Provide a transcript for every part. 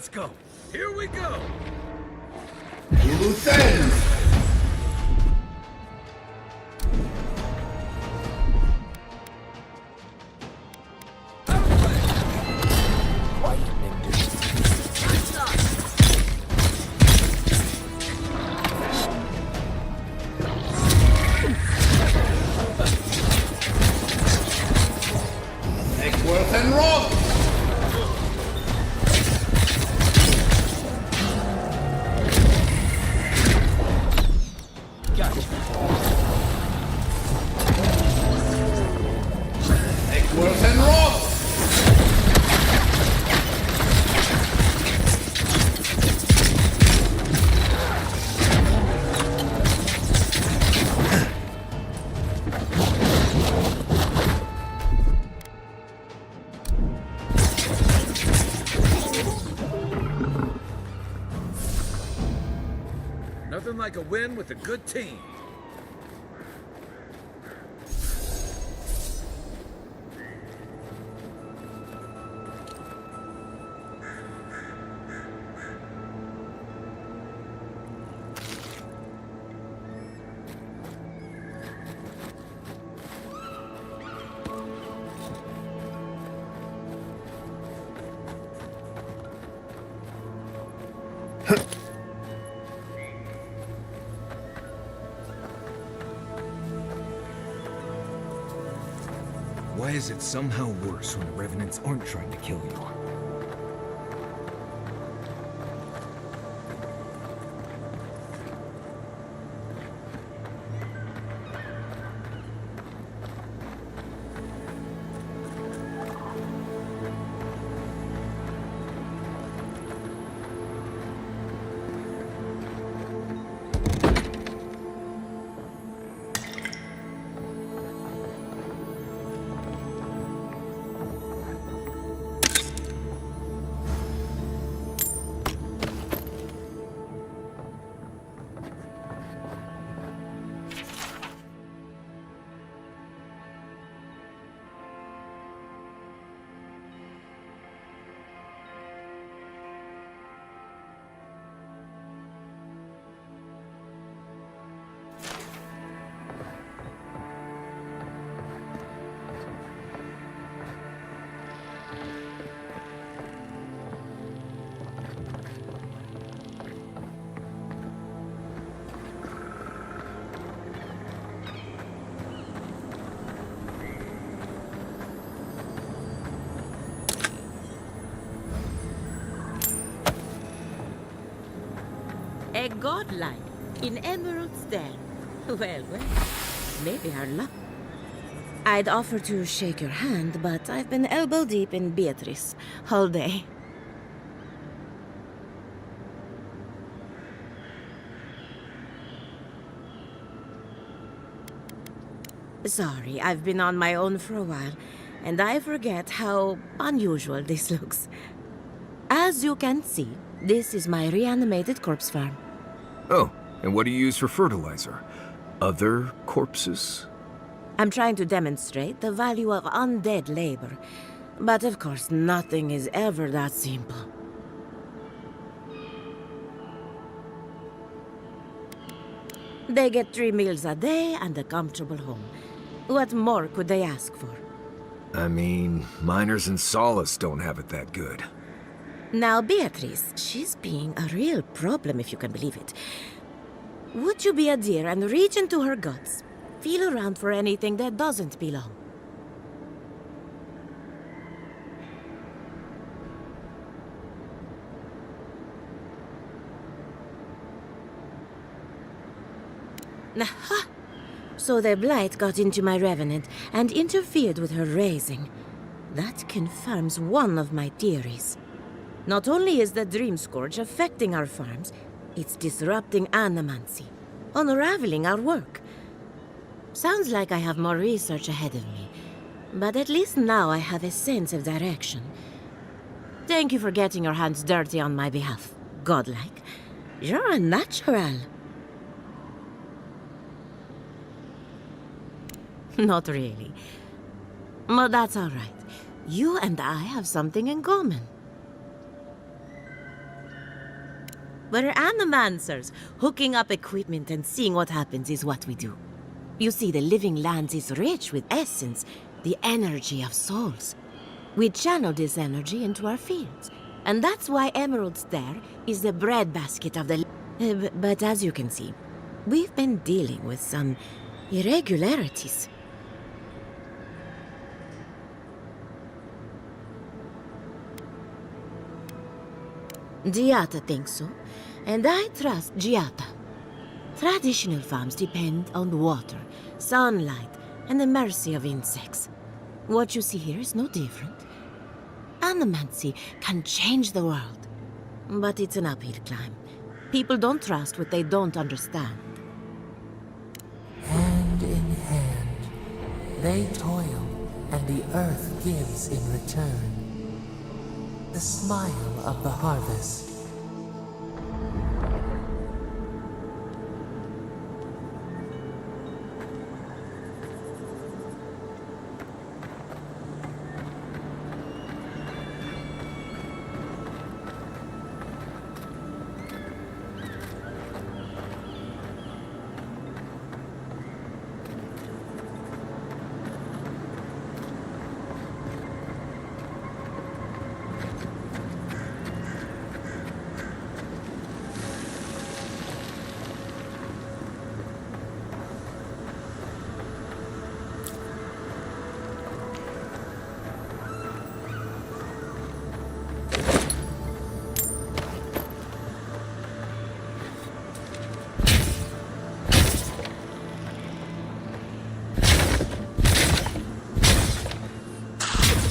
let's go. Here we go. Loose ends. Eckworth and Rock. Eckworth and Rock. Nothing like a win with a good team. Why is it somehow worse when the Revenants aren't trying to kill you? A godlike in Emerald's Den. Well, maybe our luck. I'd offer to shake your hand, but I've been elbow deep in Beatrice all day. Sorry, I've been on my own for a while, and I forget how unusual this looks. As you can see, this is my reanimated corpse farm. Oh, and what do you use for fertilizer? Other corpses? I'm trying to demonstrate the value of undead labor, but of course nothing is ever that simple. They get 3 meals a day and a comfortable home. What more could they ask for? I mean, miners in Solace don't have it that good. Now, Beatrice, she's being a real problem, if you can believe it. Would you be a dear and reach into her guts? Feel around for anything that doesn't belong. Aha! So the Blight got into my Revenant and interfered with her raising. That confirms one of my theories. Not only is the Dream Scourge affecting our farms, it's disrupting animancy, unraveling our work. Sounds like I have more research ahead of me, but at least now I have a sense of direction. Thank you for getting your hands dirty on my behalf, godlike. You're a natural. Not really. But that's all right. You and I have something in common. We're animancers. Hooking up equipment and seeing what happens is what we do. You see, the living lands is rich with essence, the energy of souls. We channel this energy into our fields. And that's why Emerald's there is the breadbasket of the... but as you can see, we've been dealing with some irregularities. Giata thinks so, and I trust Giata. Traditional farms depend on water, sunlight, and the mercy of insects. What you see here is no different. Animancy can change the world, but it's an uphill climb. People don't trust what they don't understand. Hand in hand, they toil, and the earth gives in return. The smile of the harvest.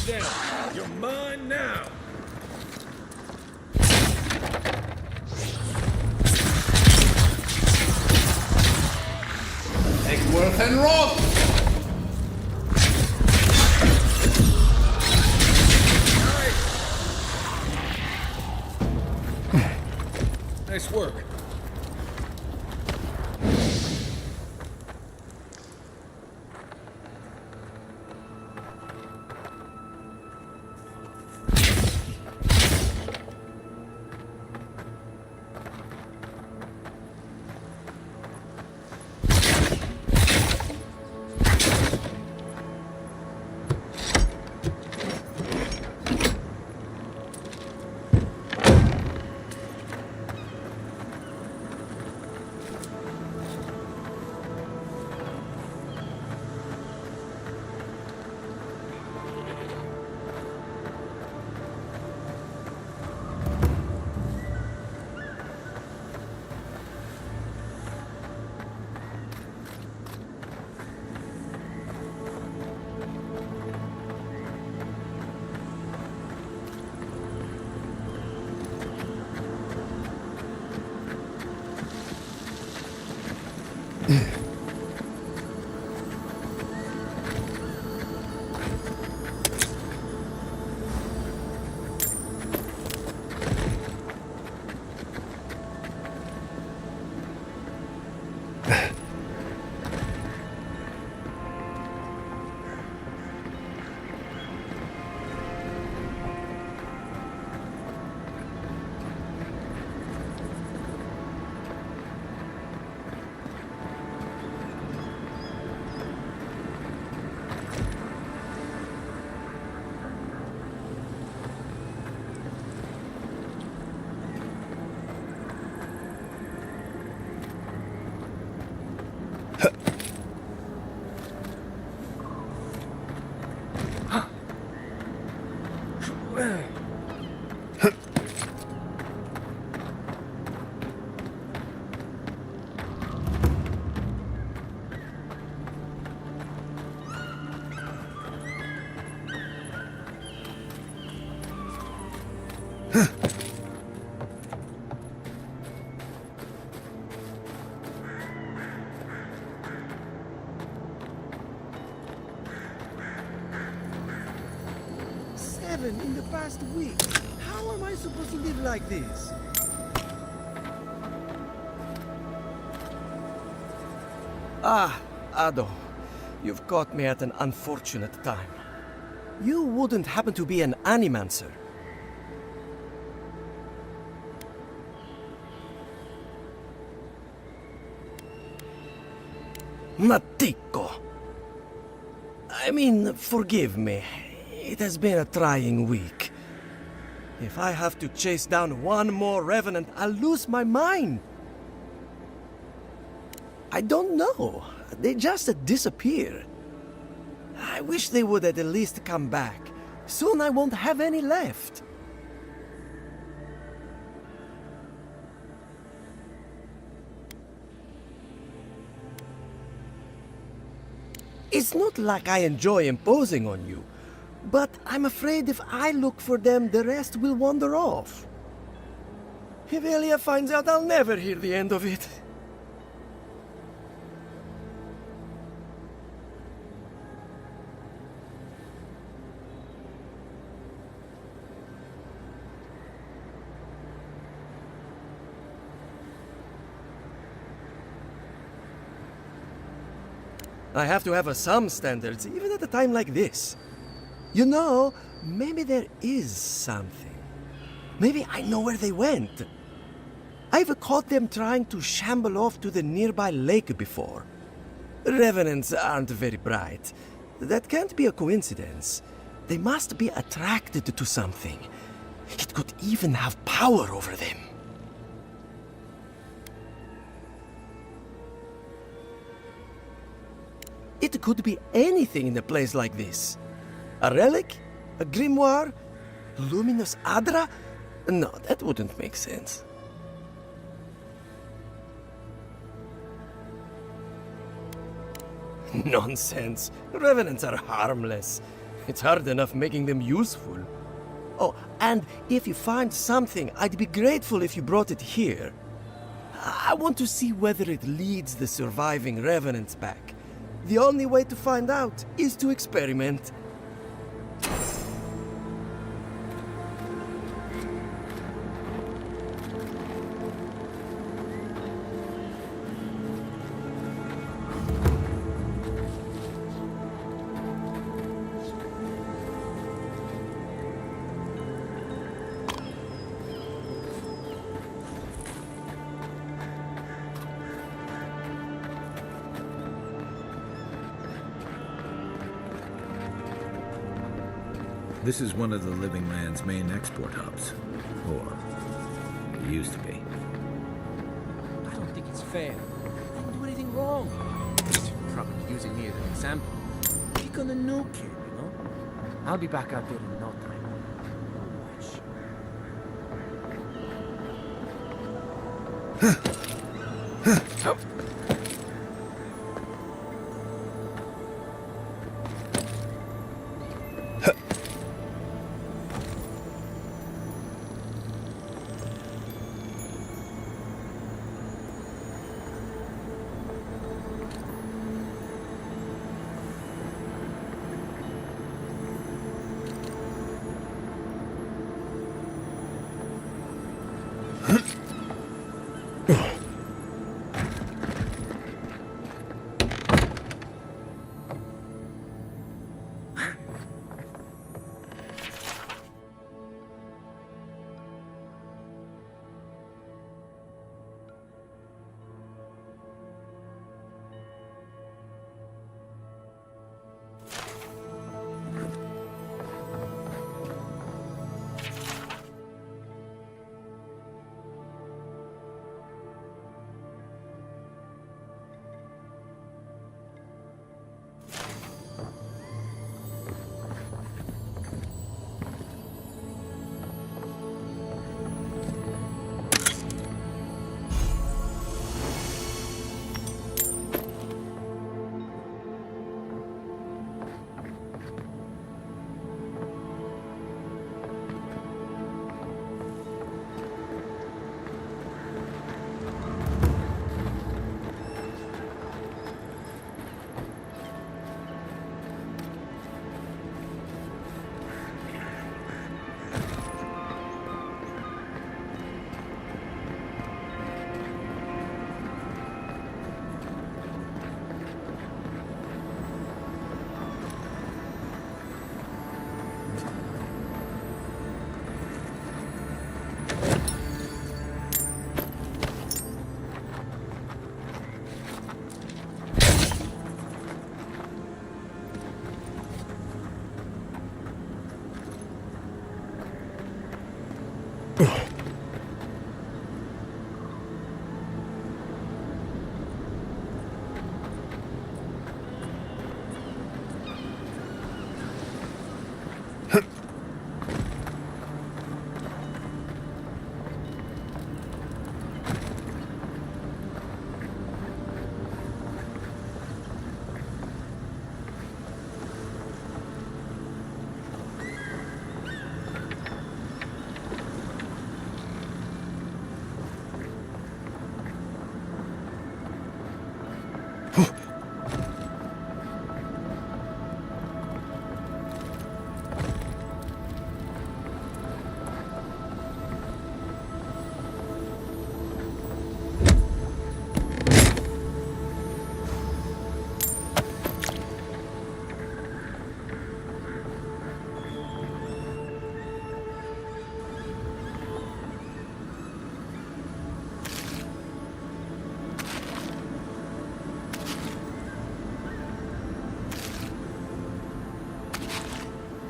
Down. You're mine now. Egworth and Roth! Nice work. Seven in the past week. How am I supposed to live like this? Ah, Ado. You've caught me at an unfortunate time. You wouldn't happen to be an animancer? Matico. I mean, forgive me. It has been a trying week. If I have to chase down one more revenant, I'll lose my mind. I don't know. They just disappear. I wish they would at least come back. Soon I won't have any left. It's not like I enjoy imposing on you, but I'm afraid if I look for them, the rest will wander off. If Elia finds out, I'll never hear the end of it. I have to have some standards, even at a time like this. You know, maybe there is something. Maybe I know where they went. I've caught them trying to shamble off to the nearby lake before. Revenants aren't very bright. That can't be a coincidence. They must be attracted to something. It could even have power over them. It could be anything in a place like this. A relic? A grimoire? Luminous Adra? No, that wouldn't make sense. Nonsense. Revenants are harmless. It's hard enough making them useful. Oh, and if you find something, I'd be grateful if you brought it here. I want to see whether it leads the surviving revenants back. The only way to find out is to experiment. This is one of the Living Land's main export hubs. Or, it used to be. I don't think it's fair. I didn't do anything wrong. You're probably using me as an example. Pick on the new kid, you know? I'll be back out there in no time. Watch.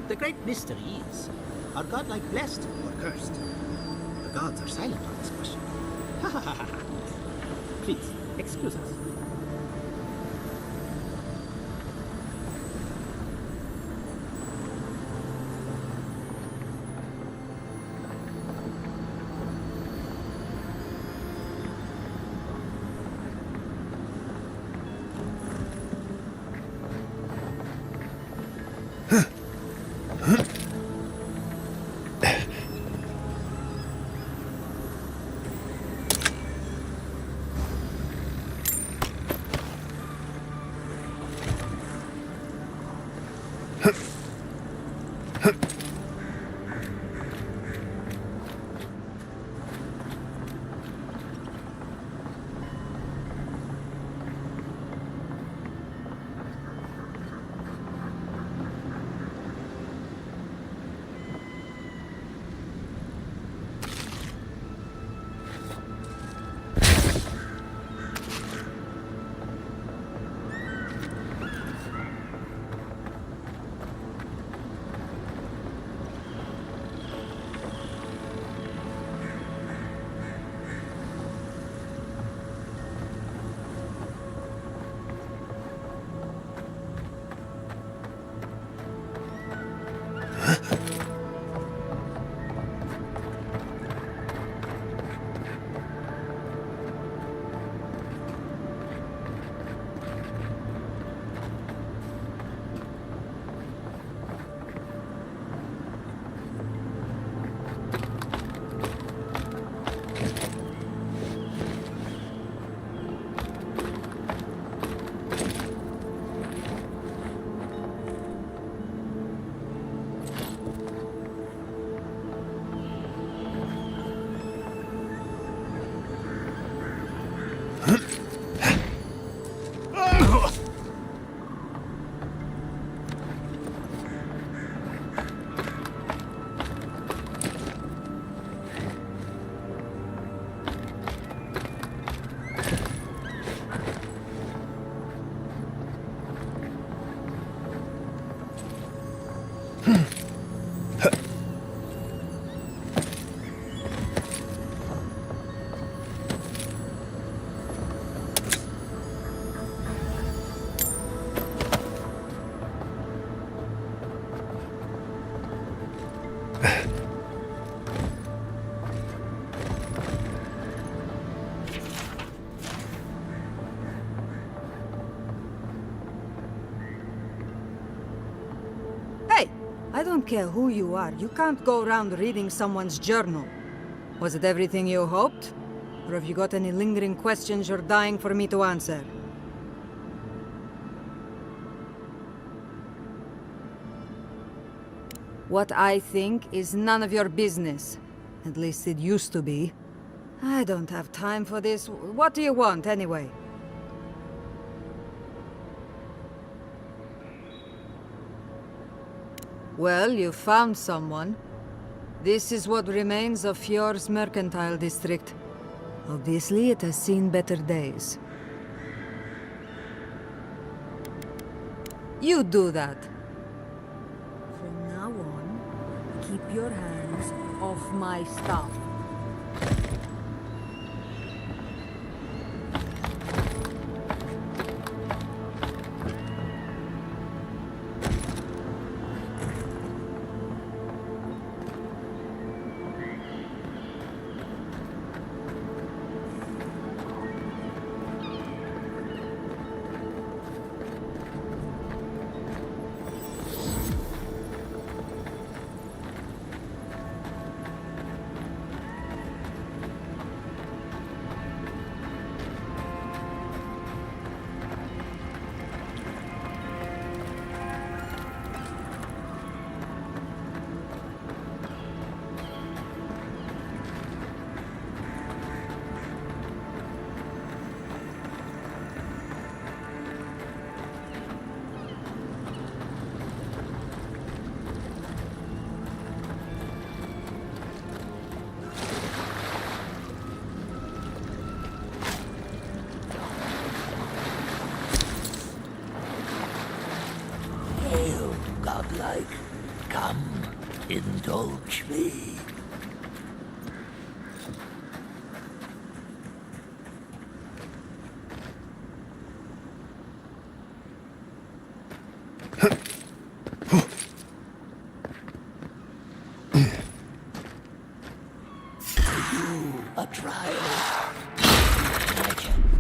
The great mystery is, are godlike blessed or cursed? The gods are silent on this question. Ha ha ha ha. Please, excuse us. I don't care who you are. You can't go around reading someone's journal. Was it everything you hoped? Or have you got any lingering questions you're dying for me to answer? What I think is none of your business. At least it used to be. I don't have time for this. What do you want, anyway? Well, you found someone. This is what remains of Fjord's mercantile district. Obviously, it has seen better days. You do that. From now on, keep your hands off my stuff. godlike. Come, indulge me. A trial. Legend.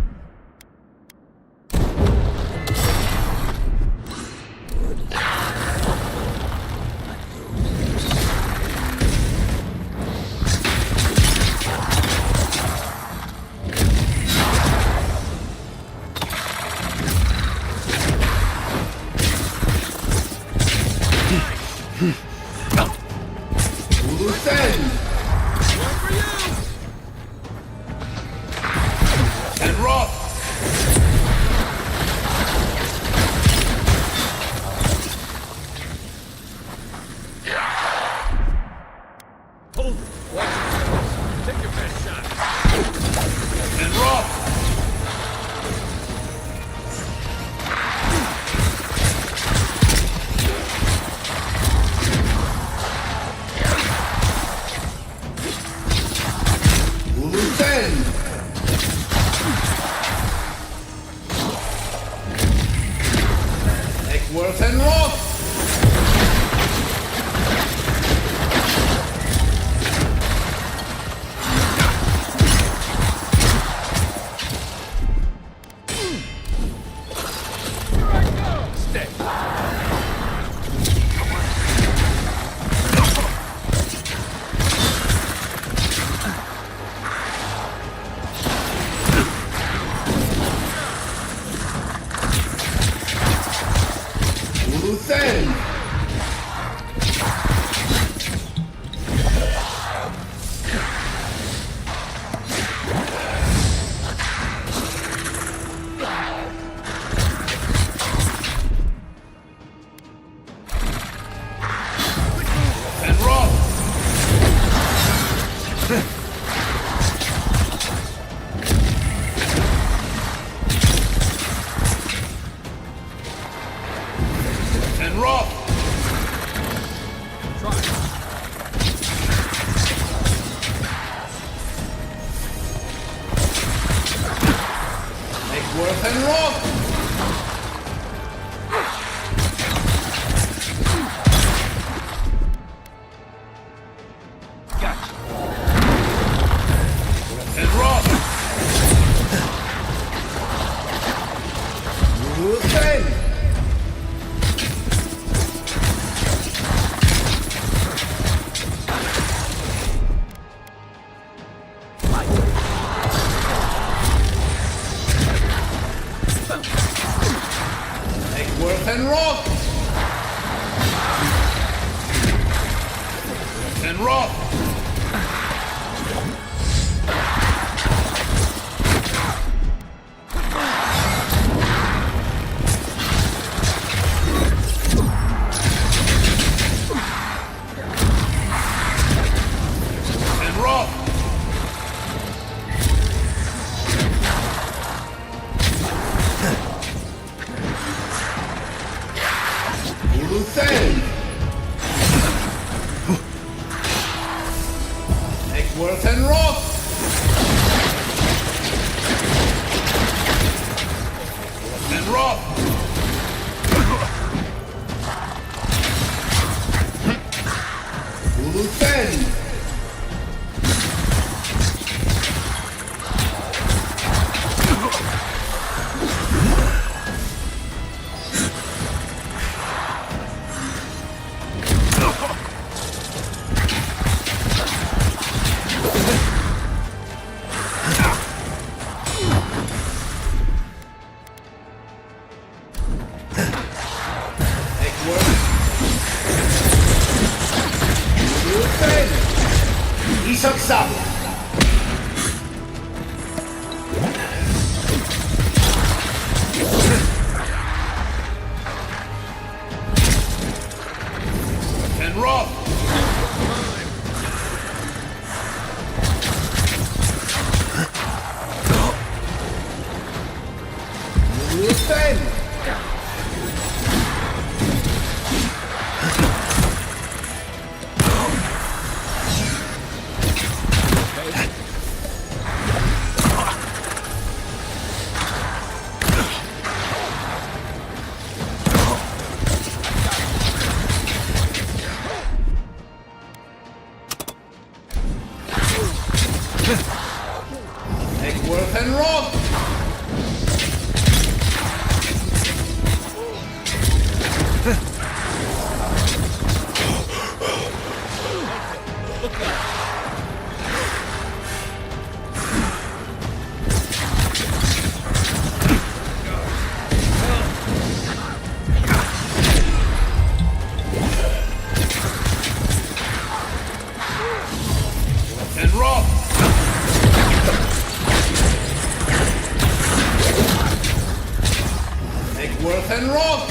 Egworth and Roth!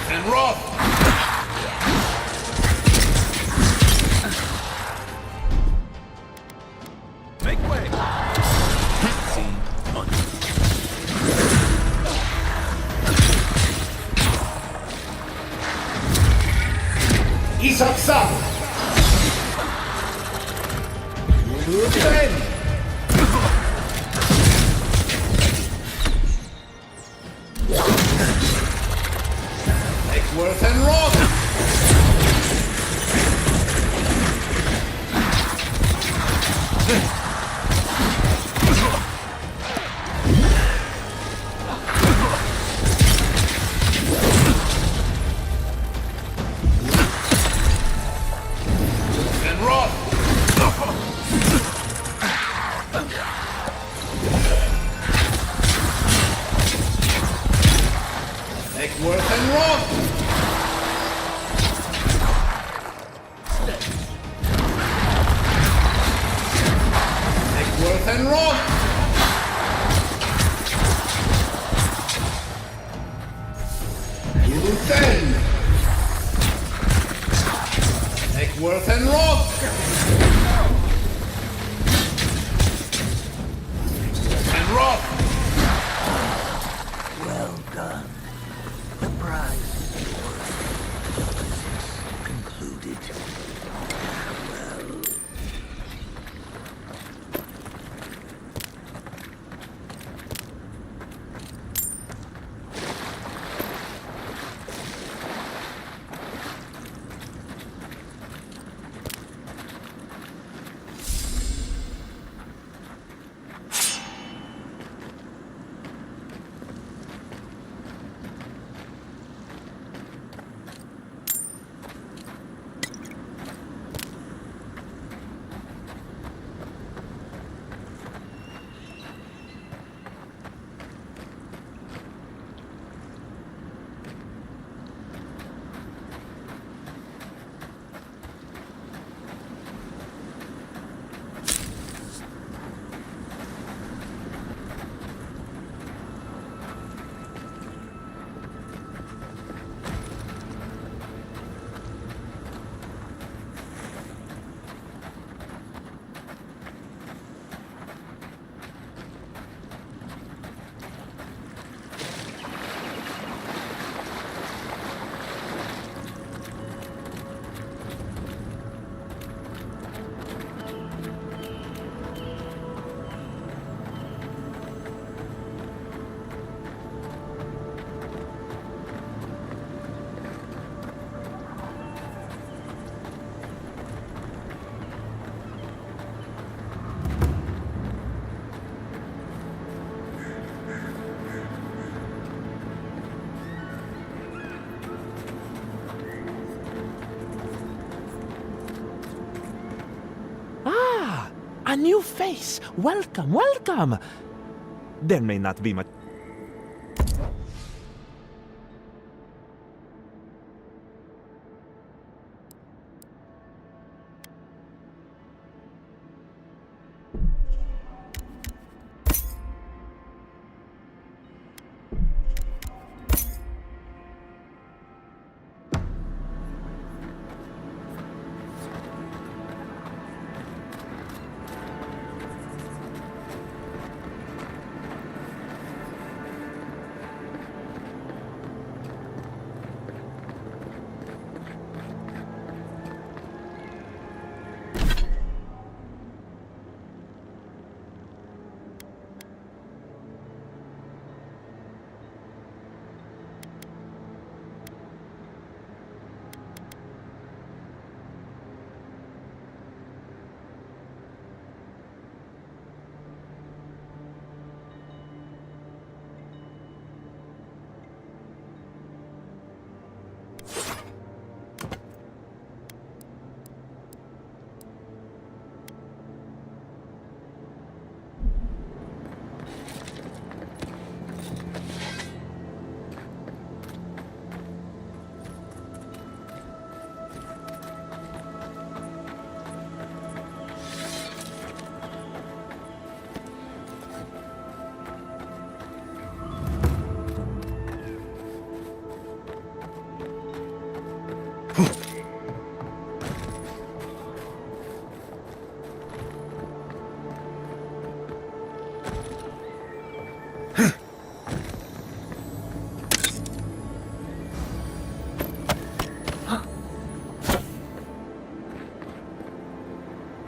And Roth! Make way! Isaksa! Luthen! Egworth and Roth! And Roth! Egworth and Roth! Egworth and Roth! Luthen! Egworth and Roth! And Roth! Well done. The prize concluded. Well. A new face! Welcome, welcome! There may not be much.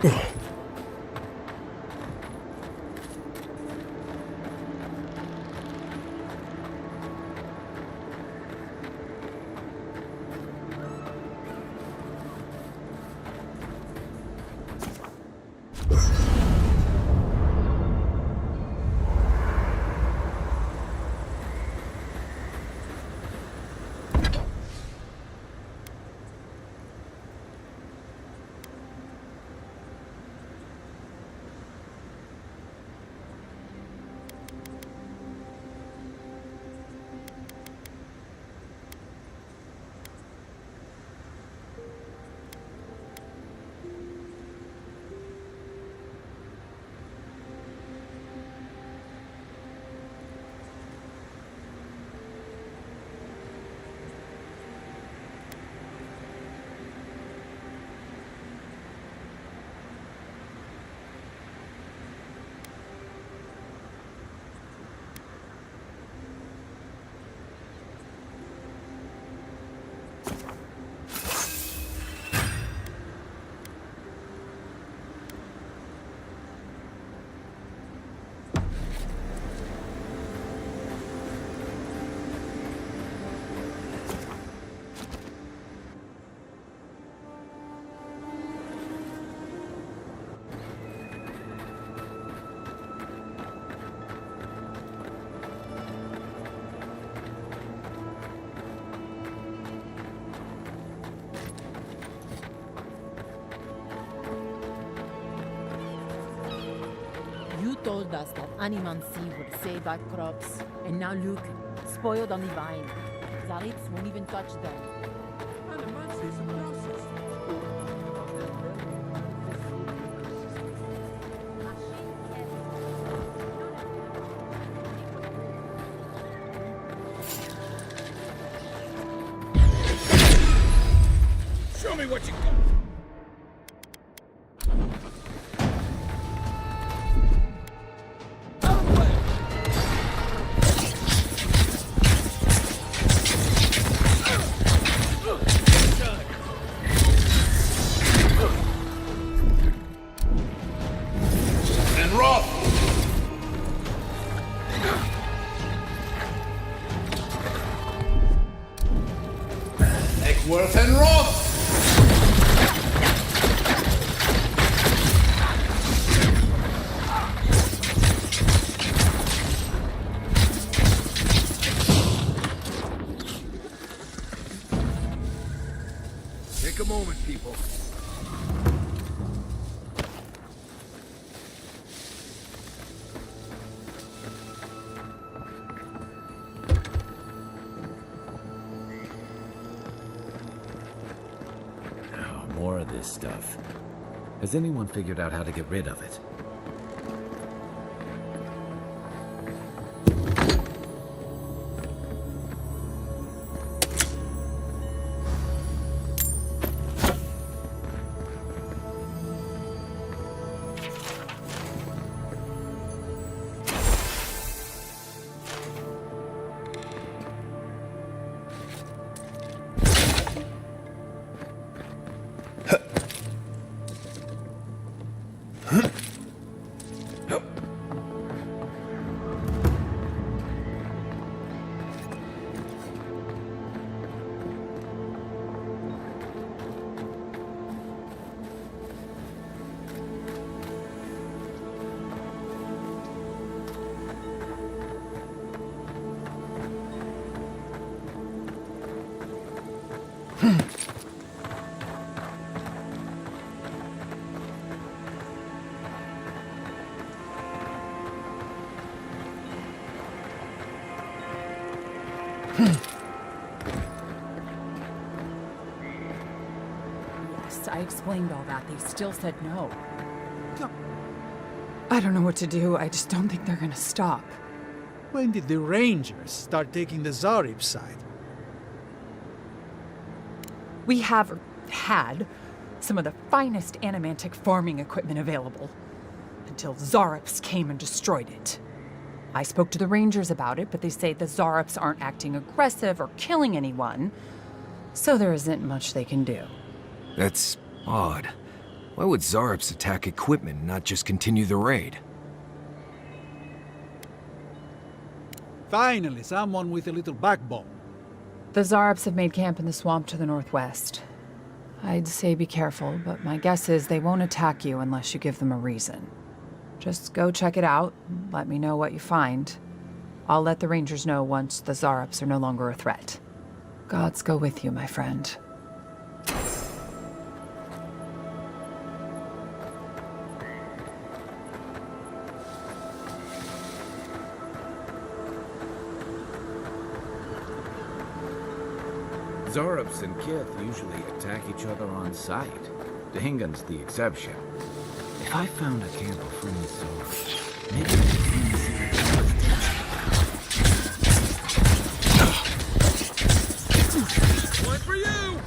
You told us that animancy would save our crops, and now look, spoiled on the vine. Zalips won't even touch them. Animancy is a process. Show me what you got. Worth and rot! Take a moment, people. More of this stuff. Has anyone figured out how to get rid of it? Yes, I explained all that. They still said no. I don't know what to do. I just don't think they're gonna stop. When did the Rangers start taking the Zarib side? We have, or had, some of the finest animantic farming equipment available. Until Zarops came and destroyed it. I spoke to the Rangers about it, but they say the Zarops aren't acting aggressive or killing anyone, so there isn't much they can do. That's odd. Why would Zarops attack equipment and not just continue the raid? Finally, someone with a little backbone. The Zarops have made camp in the swamp to the northwest. I'd say be careful, but my guess is they won't attack you unless you give them a reason. Just go check it out, and let me know what you find. I'll let the Rangers know once the Zarops are no longer a threat. Gods go with you, my friend. Zarops and Kith usually attack each other on sight. Dahingan's the exception. If I found a camp of friendly Zarops, maybe I could find the secret. One for you!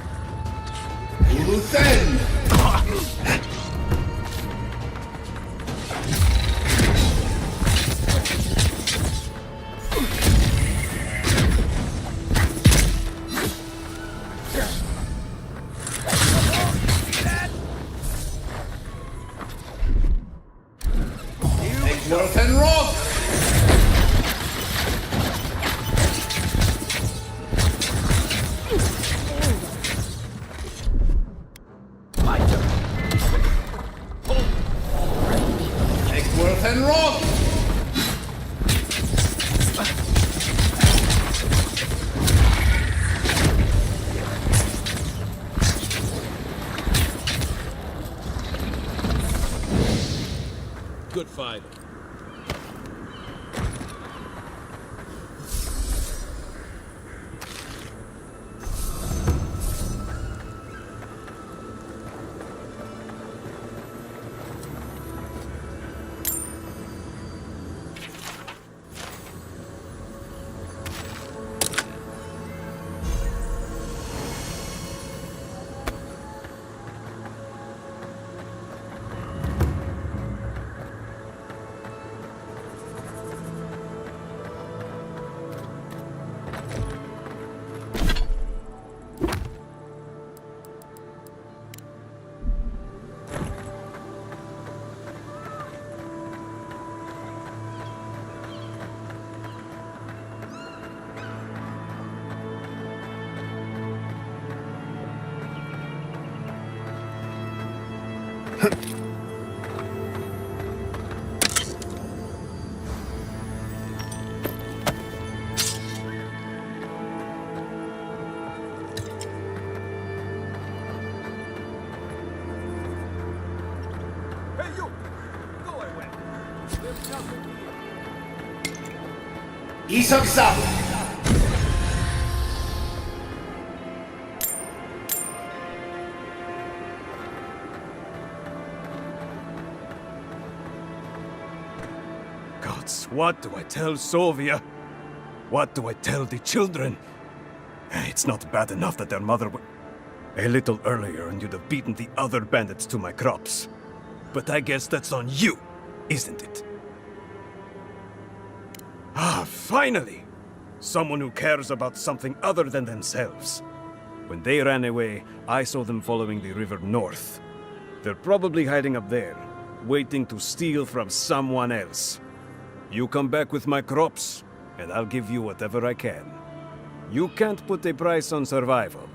Worth and rock! My turn. Worth and rock! Good fighter. Hey, you! Go away! There's nothing here. Isok-san! Gods, what do I tell Sovia? What do I tell the children? It's not bad enough that their mother a little earlier and you'd have beaten the other bandits to my crops. But I guess that's on you, isn't it? Ah, finally! Someone who cares about something other than themselves. When they ran away, I saw them following the river north. They're probably hiding up there, waiting to steal from someone else. You come back with my crops, and I'll give you whatever I can. You can't put a price on survival.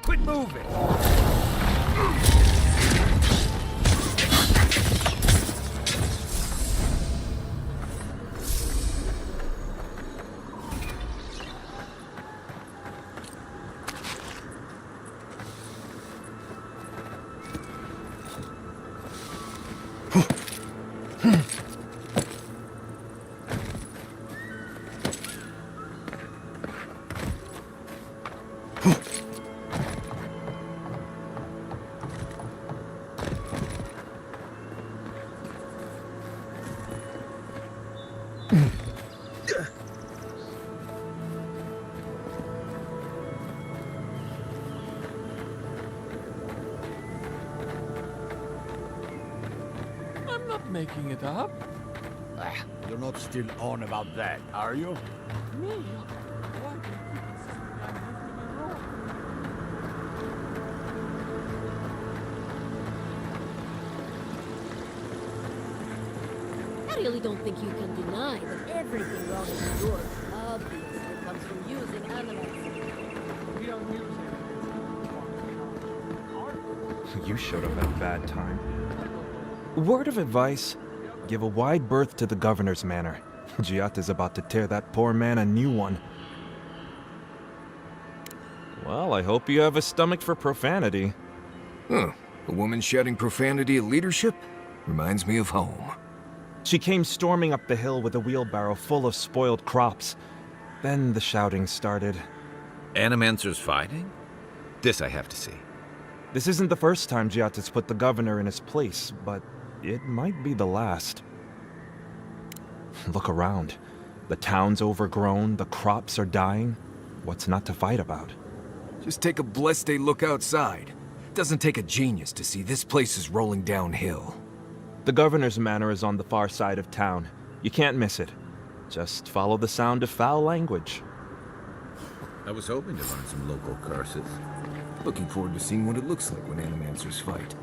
Quit moving! I'm not making it up. Ah, you're not still on about that, are you? Me? Why do you keep insisting I'm literally wrong? I really don't think you can deny that everything wrong with yours obviously comes from using animals. We don't use it. You showed up at a bad time. Word of advice, give a wide berth to the governor's manor. Giat is about to tear that poor man a new one. Well, I hope you have a stomach for profanity. Huh. A woman shouting profanity at leadership? Reminds me of home. She came storming up the hill with a wheelbarrow full of spoiled crops. Then the shouting started. Animancers fighting? This I have to see. This isn't the first time Giat has put the governor in his place, but it might be the last. Look around. The town's overgrown, the crops are dying. What's not to fight about? Just take a blessed day look outside. Doesn't take a genius to see this place is rolling downhill. The governor's manor is on the far side of town. You can't miss it. Just follow the sound of foul language. I was hoping to learn some local curses. Looking forward to seeing what it looks like when animancers fight.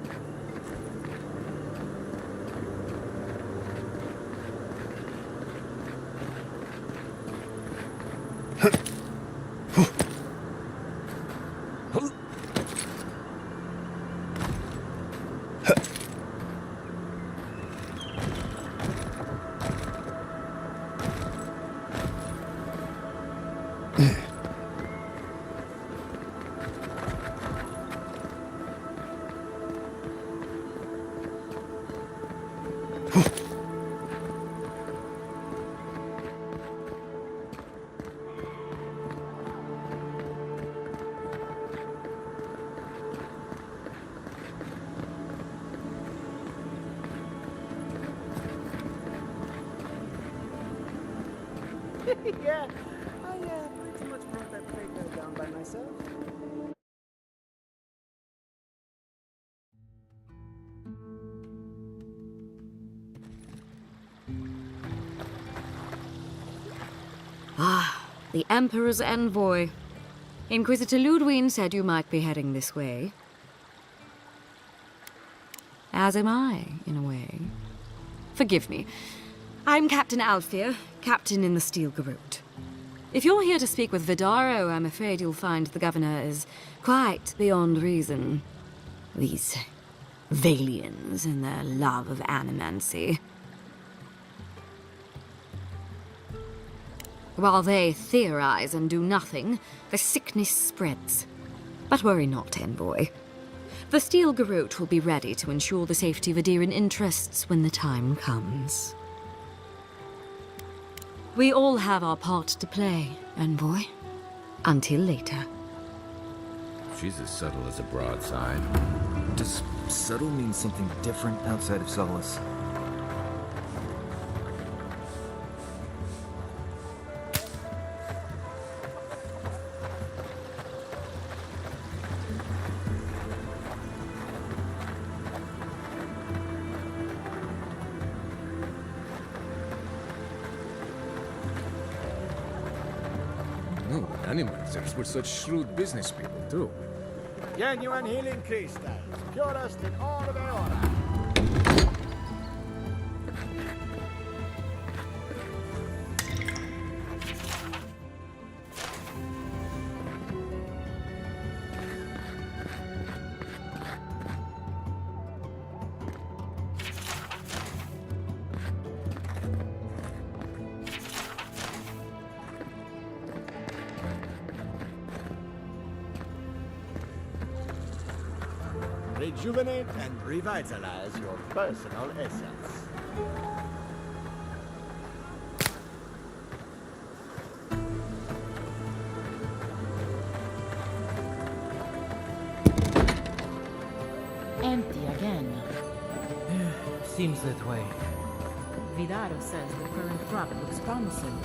Yeah, I pretty much brought that trade mill down by myself. Ah, the Emperor's envoy. Inquisitor Ludwig said you might be heading this way. As am I, in a way. Forgive me. I'm Captain Alfia, captain in the Steel Garrote. If you're here to speak with Vidaro, I'm afraid you'll find the governor is quite beyond reason. These Valians and their love of animancy. While they theorize and do nothing, the sickness spreads. But worry not, envoy. The Steel Garrote will be ready to ensure the safety of Adiran interests when the time comes. We all have our part to play, envoy. Until later. She's as subtle as a broadside. Does subtle mean something different outside of Solace? No, animals were such shrewd business people, too. Genuine healing crystals, purest in all of Eora. Rejuvenate and revitalize your personal essence. Empty again. Seems that way. Vidaro says the current crop looks promising.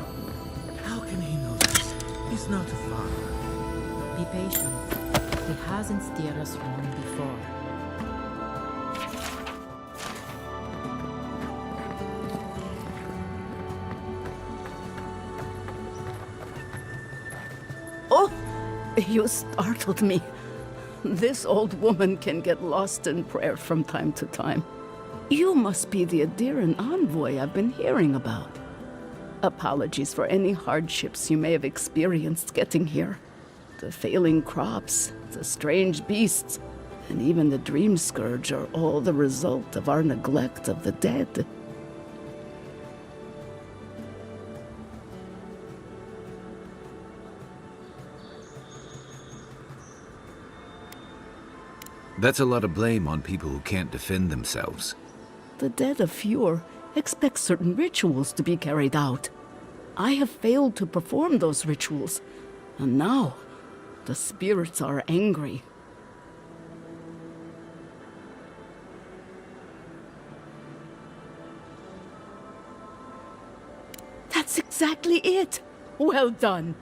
How can he know this? He's not a farmer. Be patient. He hasn't steered us wrong before. Oh, you startled me. This old woman can get lost in prayer from time to time. You must be the Adiran envoy I've been hearing about. Apologies for any hardships you may have experienced getting here. The failing crops, the strange beasts, and even the dream scourge are all the result of our neglect of the dead. That's a lot of blame on people who can't defend themselves. The dead of Fjord expect certain rituals to be carried out. I have failed to perform those rituals, and now the spirits are angry. That's exactly it! Well done!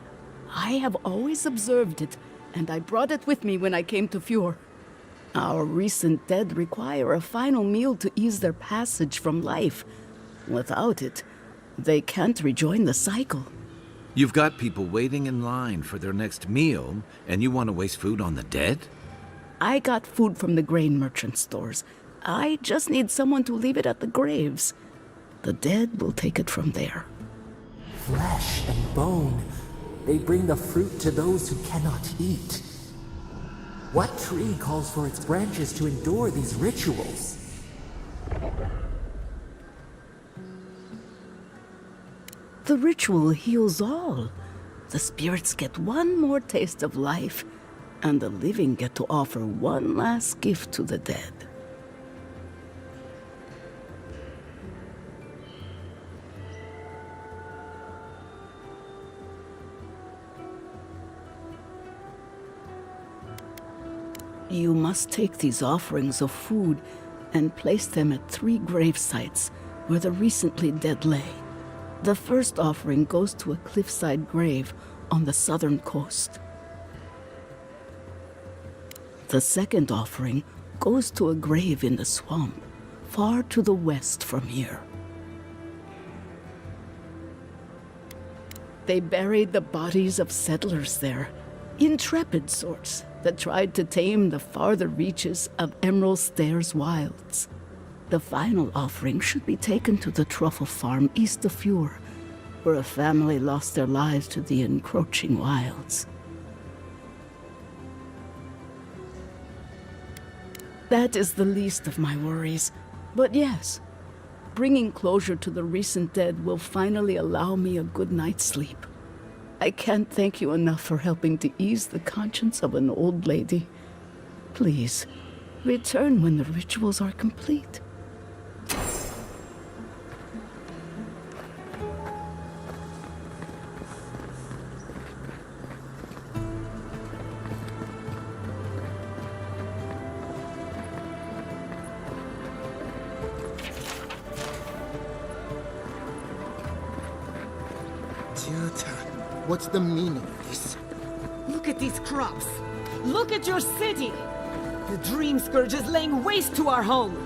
I have always observed it, and I brought it with me when I came to Fjord. Our recent dead require a final meal to ease their passage from life. Without it, they can't rejoin the cycle. You've got people waiting in line for their next meal, and you want to waste food on the dead? I got food from the grain merchant stores. I just need someone to leave it at the graves. The dead will take it from there. Flesh and bone, they bring the fruit to those who cannot eat. What tree calls for its branches to endure these rituals? The ritual heals all. The spirits get one more taste of life, and the living get to offer one last gift to the dead. You must take these offerings of food and place them at 3 grave sites where the recently dead lay. The first offering goes to a cliffside grave on the southern coast. The second offering goes to a grave in the swamp, far to the west from here. They buried the bodies of settlers there, intrepid sorts that tried to tame the farther reaches of Emerald Stairs wilds. The final offering should be taken to the truffle farm east of Fjord, where a family lost their lives to the encroaching wilds. That is the least of my worries. But yes, bringing closure to the recent dead will finally allow me a good night's sleep. I can't thank you enough for helping to ease the conscience of an old lady. Please, return when the rituals are complete. What's the meaning of this? Look at these crops. Look at your city. The dream scourge is laying waste to our home.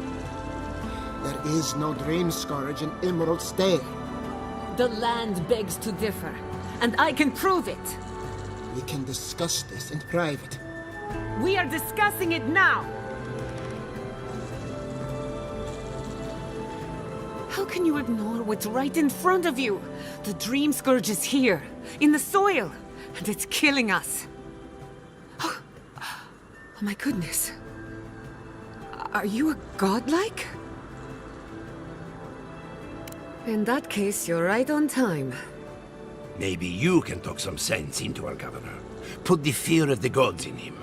There is no dream scourge in Emerald Stair. The land begs to differ, and I can prove it. We can discuss this in private. We are discussing it now! How can you ignore what's right in front of you? The Dream Scourge is here, in the soil, and it's killing us. Oh my goodness. Are you a godlike? In that case, you're right on time. Maybe you can talk some sense into our governor. Put the fear of the gods in him.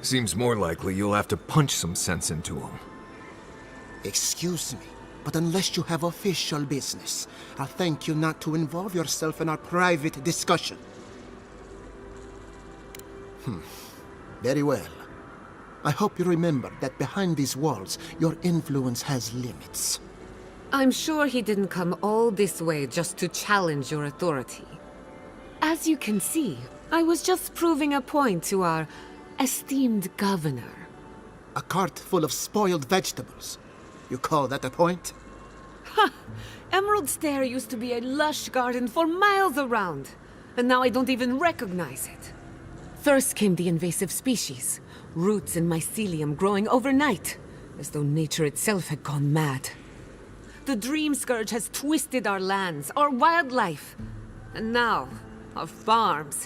Seems more likely you'll have to punch some sense into him. Excuse me, but unless you have official business, I'll thank you not to involve yourself in our private discussion. Very well. I hope you remember that behind these walls, your influence has limits. I'm sure he didn't come all this way just to challenge your authority. As you can see, I was just proving a point to our esteemed governor. A cart full of spoiled vegetables. You call that a point? Ha! Emerald Stair used to be a lush garden for miles around, and now I don't even recognize it. First came the invasive species, roots and mycelium growing overnight, as though nature itself had gone mad. The Dream Scourge has twisted our lands, our wildlife, and now, our farms.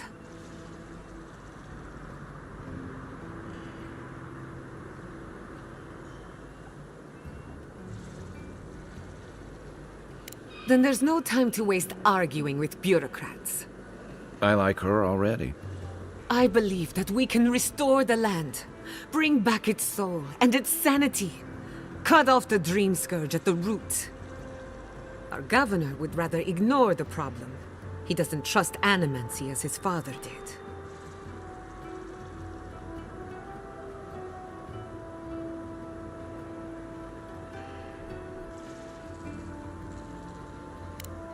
Then there's no time to waste arguing with bureaucrats. I like her already. I believe that we can restore the land, bring back its soul and its sanity, cut off the Dream Scourge at the root. Our governor would rather ignore the problem. He doesn't trust animancy as his father did.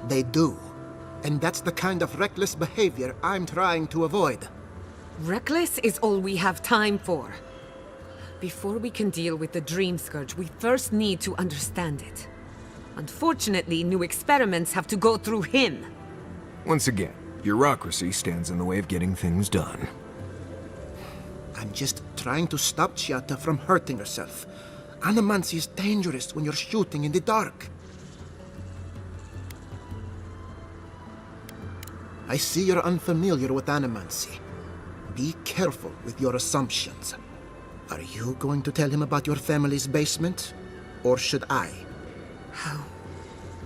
They do. And that's the kind of reckless behavior I'm trying to avoid. Reckless is all we have time for. Before we can deal with the Dream Scourge, we first need to understand it. Unfortunately, new experiments have to go through him. Once again, bureaucracy stands in the way of getting things done. I'm just trying to stop Giatta from hurting herself. Animancy is dangerous when you're shooting in the dark. I see you're unfamiliar with animancy. Be careful with your assumptions. Are you going to tell him about your family's basement? Or should I? How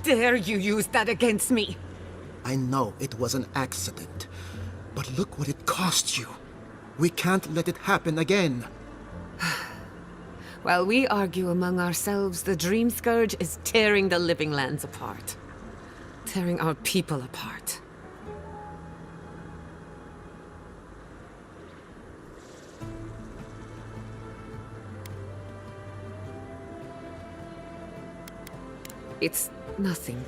dare you use that against me? I know it was an accident, but look what it cost you. We can't let it happen again. While we argue among ourselves, the Dream Scourge is tearing the living lands apart. Tearing our people apart. It's nothing.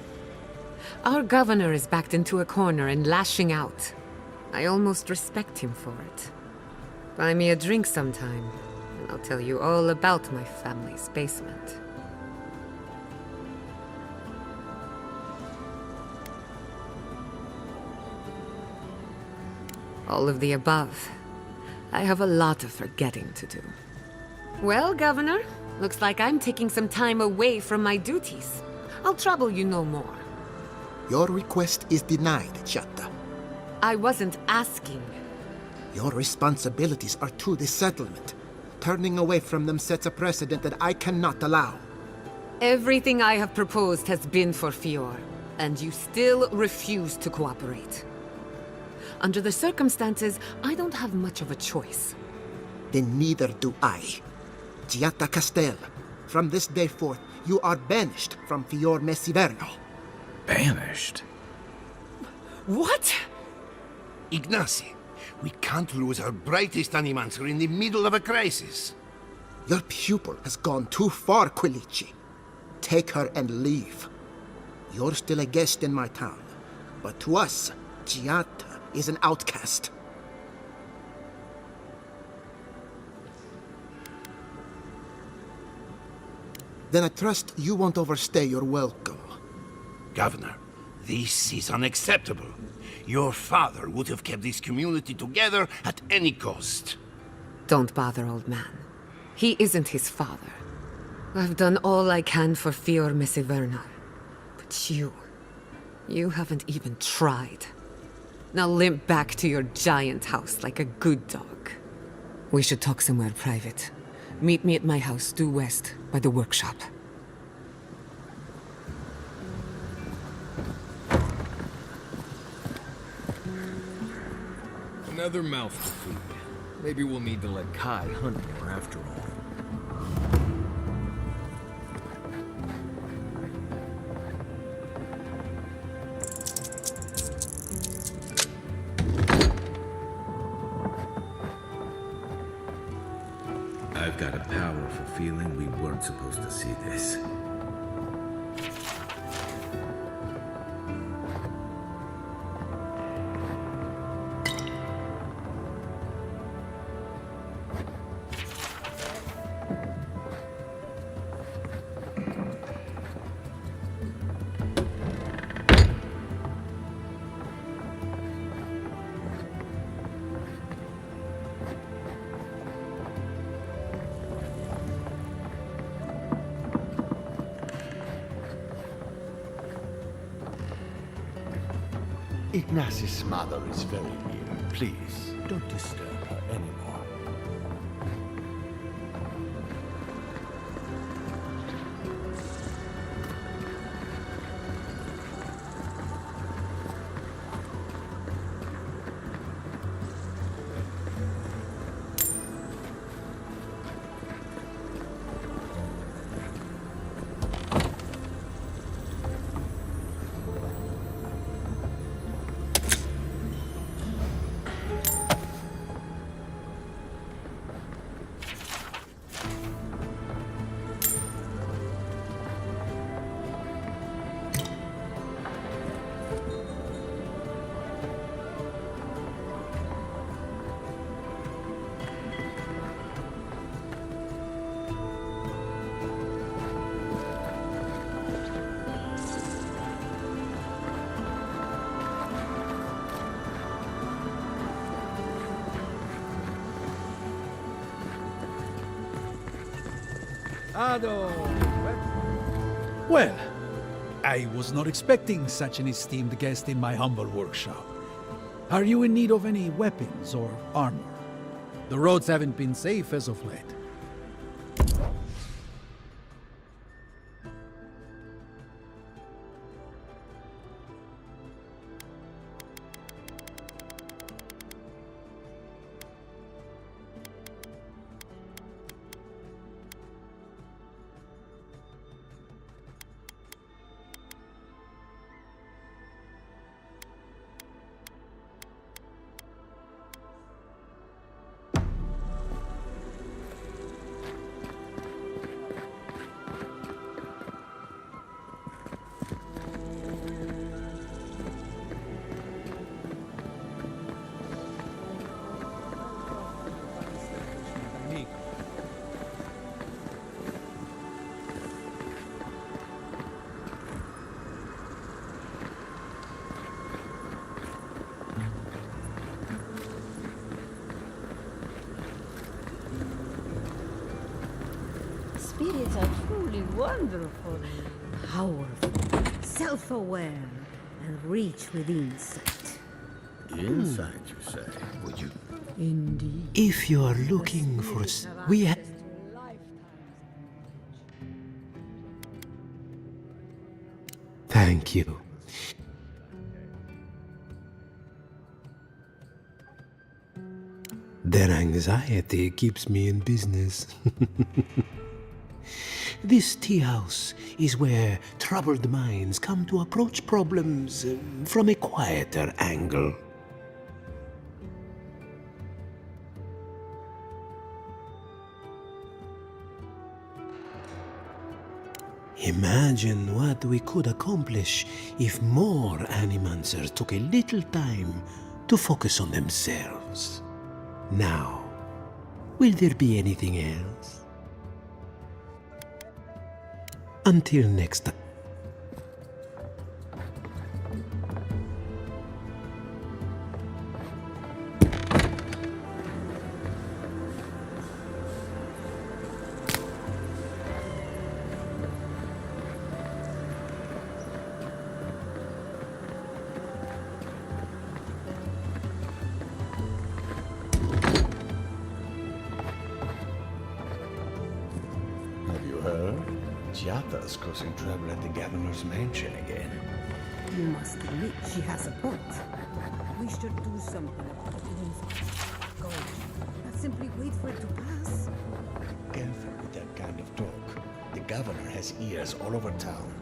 Our governor is backed into a corner and lashing out. I almost respect him for it. Buy me a drink sometime, and I'll tell you all about my family's basement. All of the above. I have a lot of forgetting to do. Well, Governor, looks like I'm taking some time away from my duties. I'll trouble you no more. Your request is denied, Giatta. I wasn't asking. Your responsibilities are to the settlement. Turning away from them sets a precedent that I cannot allow. Everything I have proposed has been for Fior, and you still refuse to cooperate. Under the circumstances, I don't have much of a choice. Then neither do I. Giatta Castel, from this day forth, you are banished from Fior Messiverno. Banished? What? Ignacy, we can't lose our brightest animancer in the middle of a crisis. Your pupil has gone too far, Quilici. Take her and leave. You're still a guest in my town, but to us, Giatta is an outcast. Then I trust you won't overstay your welcome. Governor, this is unacceptable. Your father would have kept this community together at any cost. Don't bother, old man. He isn't his father. I've done all I can for Fior Mesiverna. But you haven't even tried. Now limp back to your giant house like a good dog. We should talk somewhere private. Meet me at my house due west, by the workshop. Another mouth to feed. Maybe we'll need to let Kai hunt more after all. I've got a powerful feeling we weren't supposed to see this. Ignacy's mother is very ill. Please, don't disturb her anymore. Well, I was not expecting such an esteemed guest in my humble workshop. Are you in need of any weapons or armor? The roads haven't been safe as of late. Spirits are truly wonderful, powerful, self-aware, and rich with insight. Insight, you say? Would you? Indeed. If you are looking for... We have... Thank you. Their anxiety keeps me in business. This tea house is where troubled minds come to approach problems from a quieter angle. Imagine what we could accomplish if more animancers took a little time to focus on themselves. Now, will there be anything else? Until next time. Giatta's causing trouble at the governor's mansion again. You must admit she has a point. We should do something about it. Go. Not simply wait for it to pass. Careful with that kind of talk. The governor has ears all over town.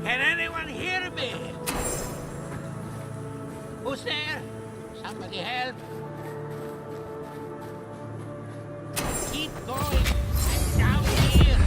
Can anyone hear me? Who's there? Somebody help. Keep going. I'm down here.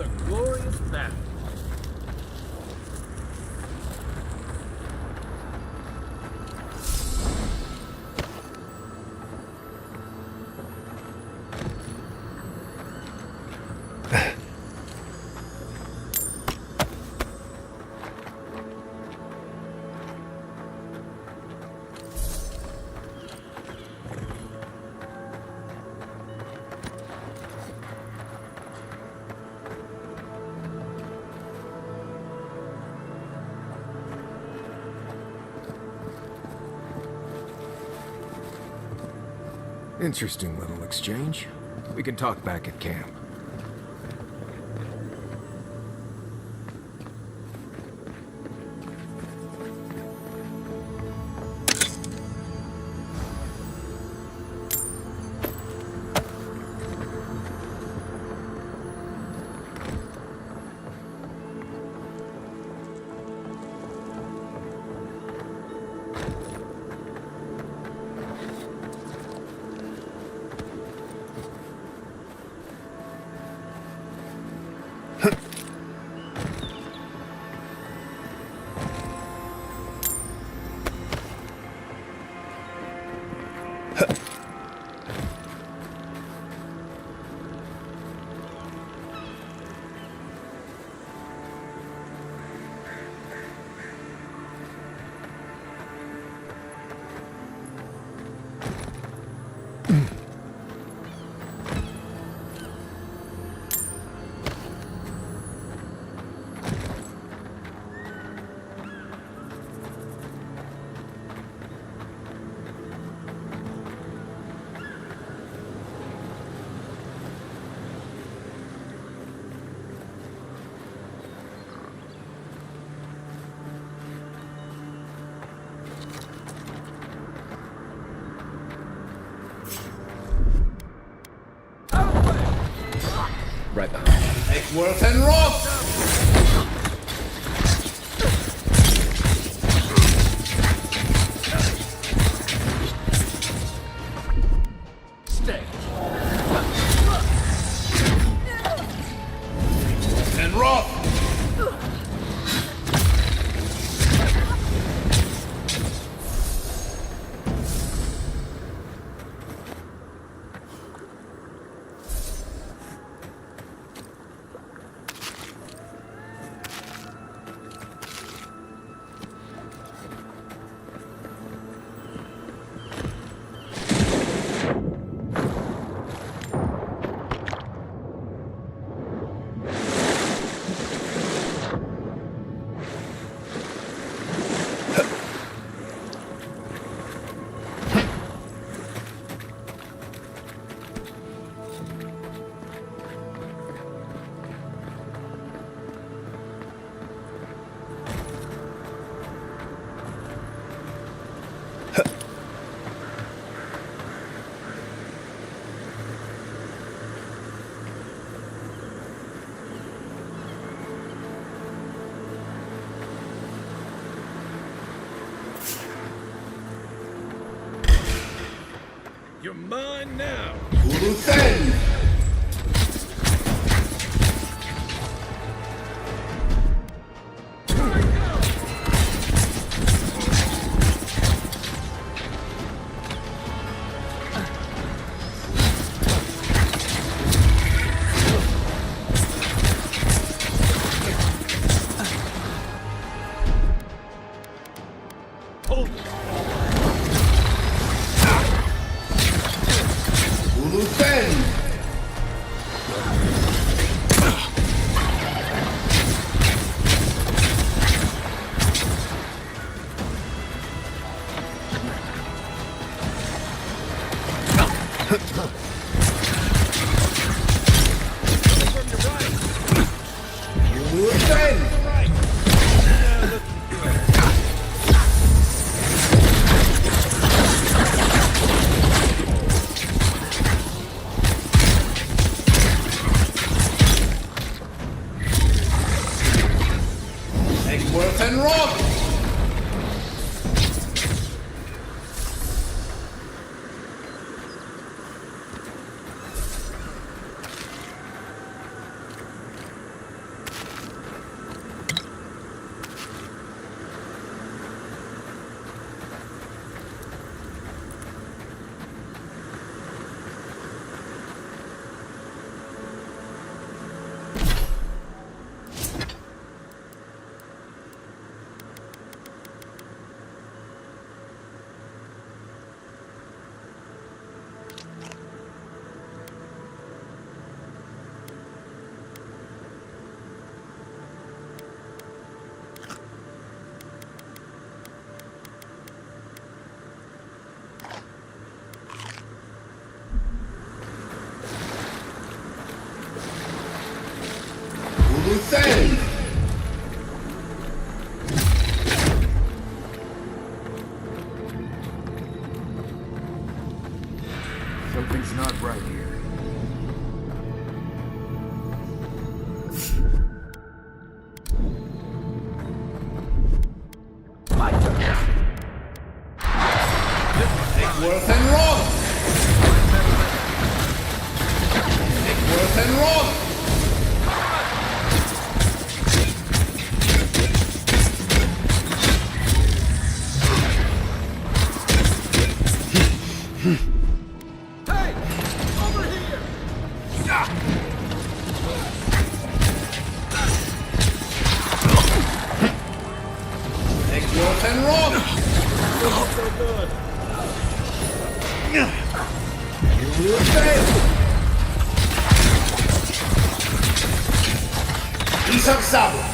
another glorious battle. Interesting little exchange. We can talk back at camp. Right behind. Take worth and rock! Stay. And rock! You're mine now. Urusen! Eggsworth and rock! Hussein! Something's not right here. Worth and roll! Worth and roll! Hey! Over here! Take worth and roll! Not so good. You will fail! Piece of sable!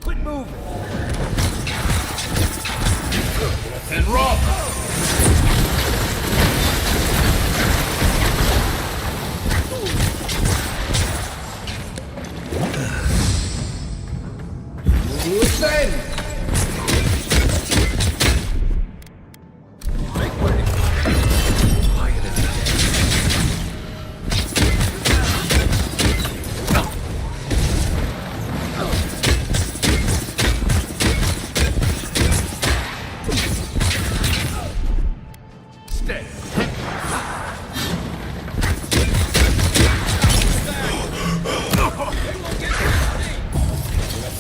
Quit moving. And roll! Hussein! Make way. Quiet as Stay.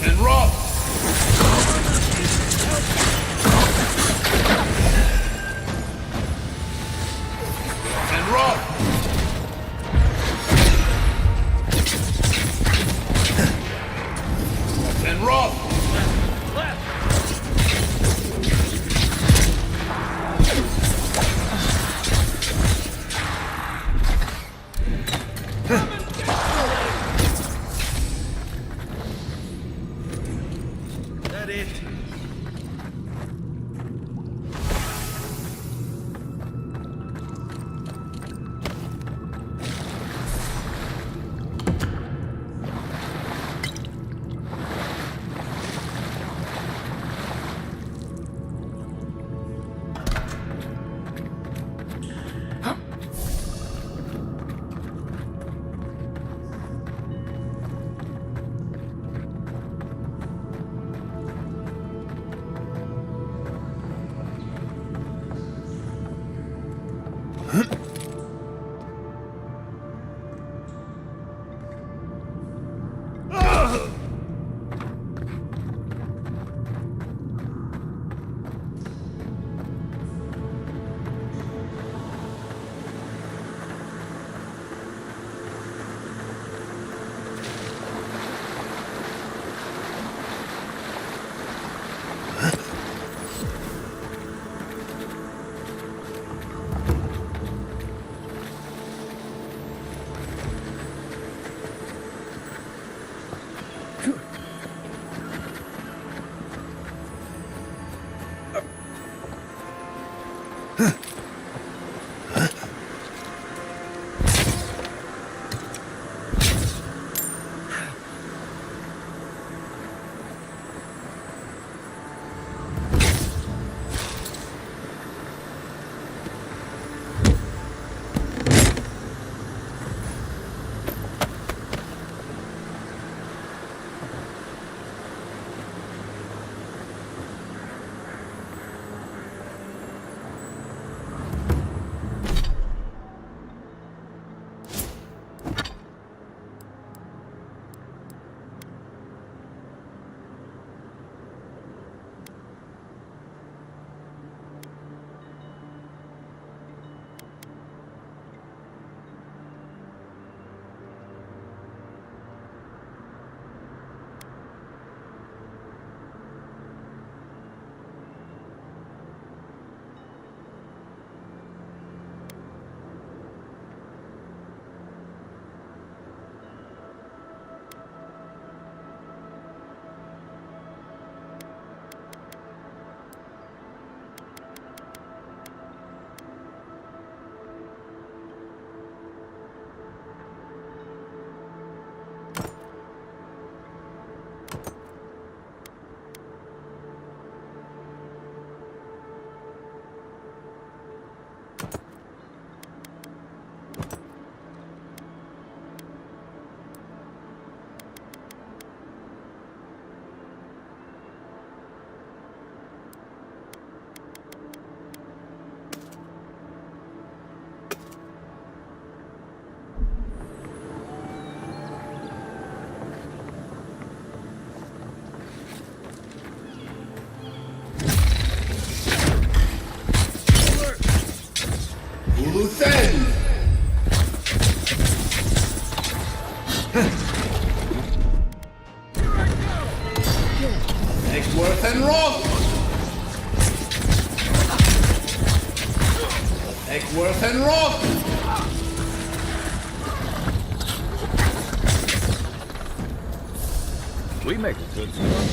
And roll! And roll! And roll! That it? Truth end! Eggsworth and Roth! Eggsworth and Roth! We make a good score.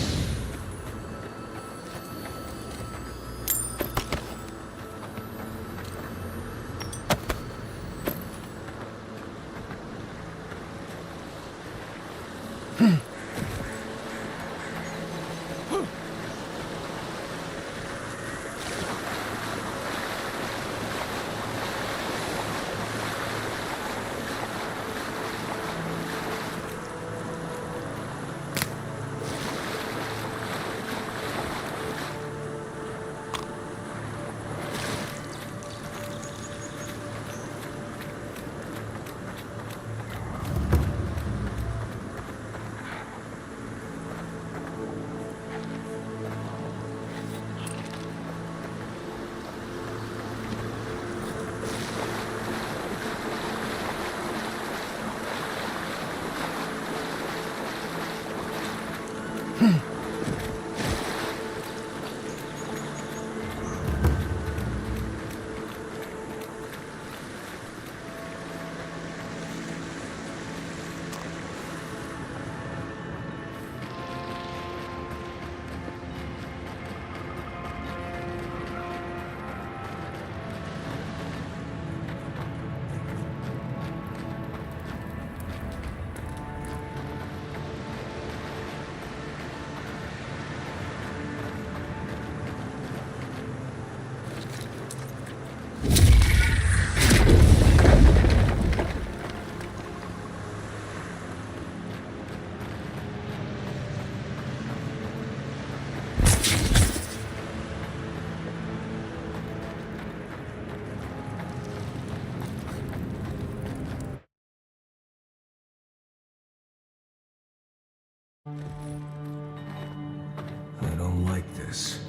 I don't like this.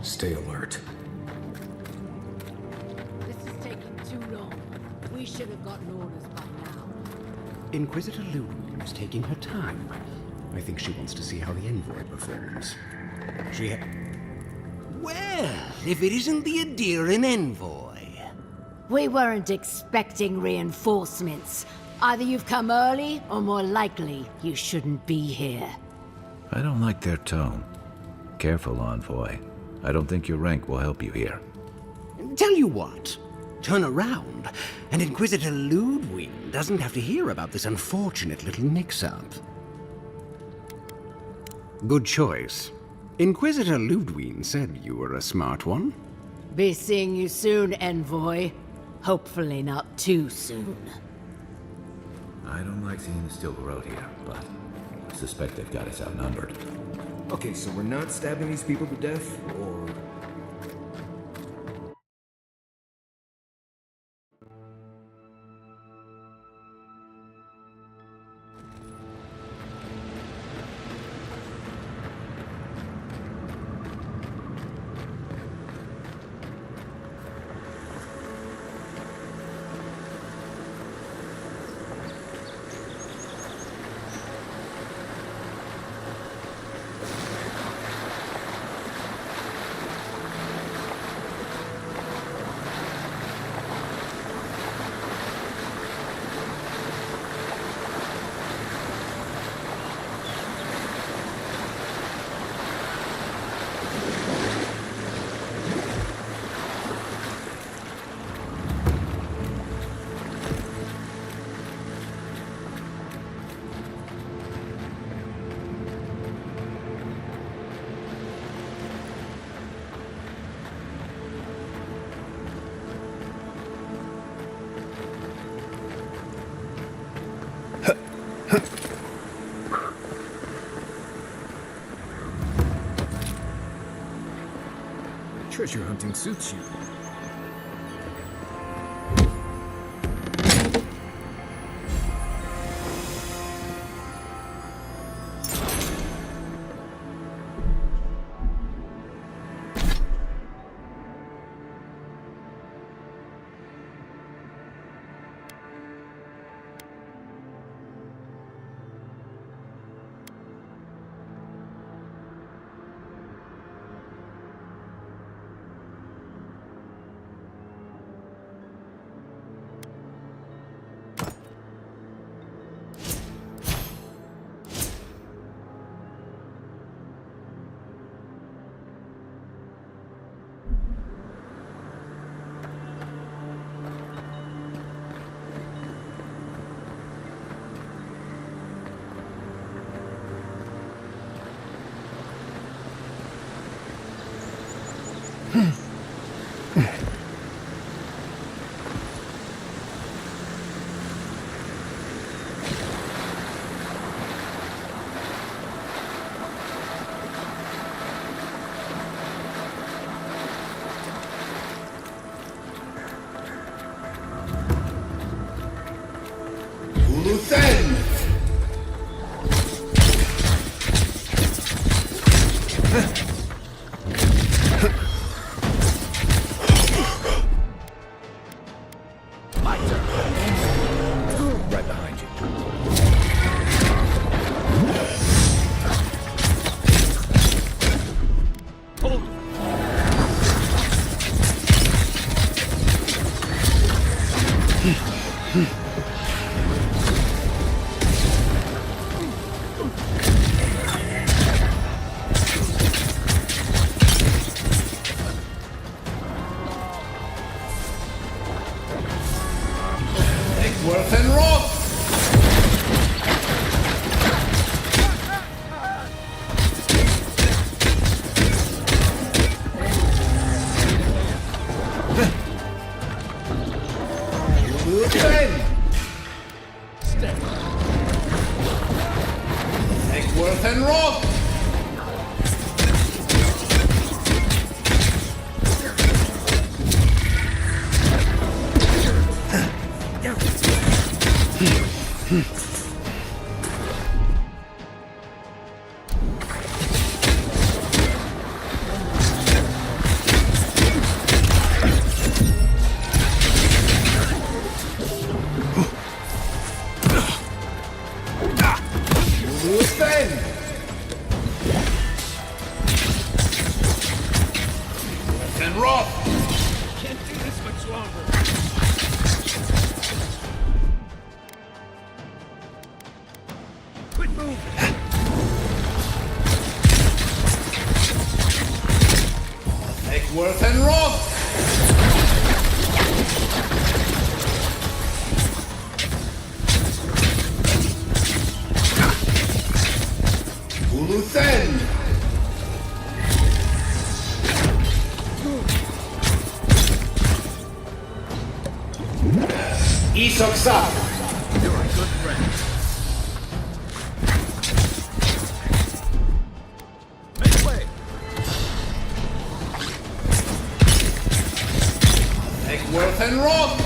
Stay alert. This is taking too long. We should have gotten orders by now. Inquisitor Ludwig is taking her time. I think she wants to see how the envoy performs. Well, if it isn't the Adiran envoy. We weren't expecting reinforcements. Either you've come early, or more likely, you shouldn't be here. I don't like their tone. Careful, Envoy. I don't think your rank will help you here. Tell you what, turn around, and Inquisitor Ludwig doesn't have to hear about this unfortunate little mix-up. Good choice. Inquisitor Ludwig said you were a smart one. Be seeing you soon, envoy. Hopefully not too soon. I don't like seeing the Steel Road here, but I suspect they've got us outnumbered. Okay, so we're not stabbing these people to death, or... Treasure hunting suits you. Uluthen! My turn. Right behind you. Worth and Roth! Worth and Roth! And Roth! Can't do this much longer. Quit moving. Worth and Roth! Uluthen! Isoksa! You're a good friend. Make way. Worth and Roth!